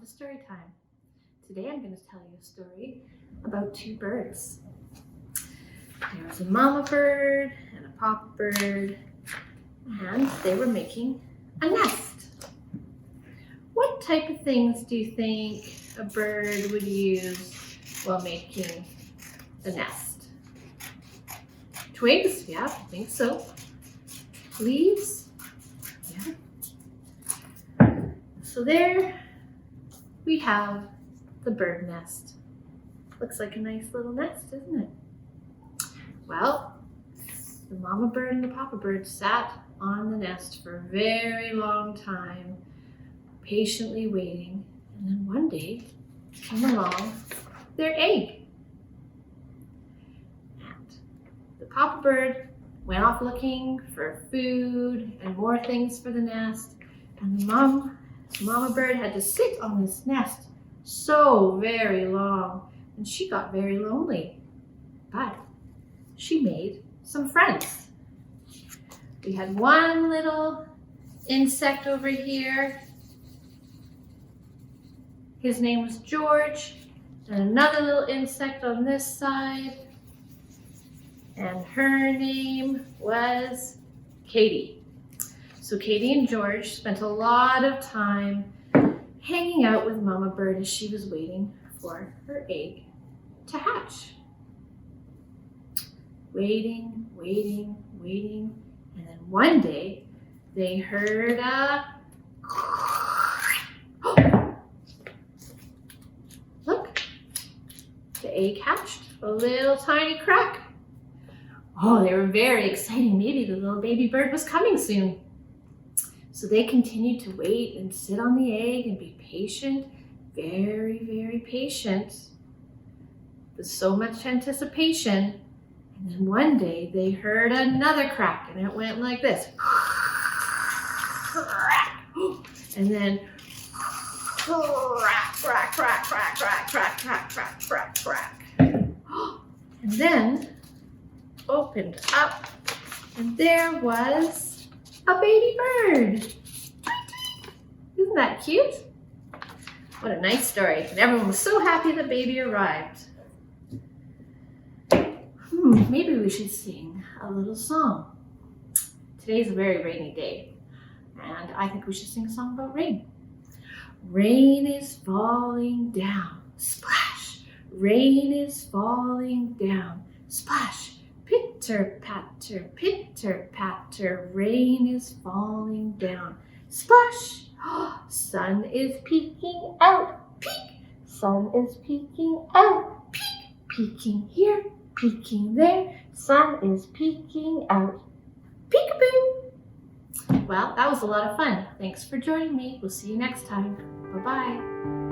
to story time. Today I'm going to tell you a story about two birds. There was a mama bird and a papa bird, and they were making a nest. What type of things do you think a bird would use while making the nest? Twigs? Yeah, I think so. Leaves? Yeah. So there we have the bird nest. Looks like a nice little nest, doesn't it? Well, the mama bird and the papa bird sat on the nest for a very long time, patiently waiting, and then one day came along their egg. And the papa bird went off looking for food and more things for the nest, and the mama bird had to sit on this nest so very long, and she got very lonely. But she made some friends. We had one little insect over here. His name was George, and another little insect on this side, and her name was Katie. So Katie and George spent a lot of time hanging out with Mama Bird as she was waiting for her egg to hatch. Waiting, waiting, waiting, and then one day they heard a look, the egg hatched, a little tiny crack. Oh, they were very excited. Maybe the little baby bird was coming soon. So they continued to wait and sit on the egg and be patient, very, very patient, with so much anticipation. And then one day they heard another crack, and it went like this. And then crack, crack, crack, crack, crack, crack, crack, crack, crack, crack. And then opened up, and there was a baby bird. Isn't that cute? What a nice story. And everyone was so happy the baby arrived. Maybe we should sing a little song. Today's a very rainy day, and I think we should sing a song about rain. Rain is falling down, splash. Rain is falling down, splash. Pitter patter, rain is falling down, splash. Sun is peeking out, peek. Sun is peeking out, peek. Peeking here, peeking there, sun is peeking out, peekaboo. Well, that was a lot of fun. Thanks for joining me. We'll see you next time. Bye-bye.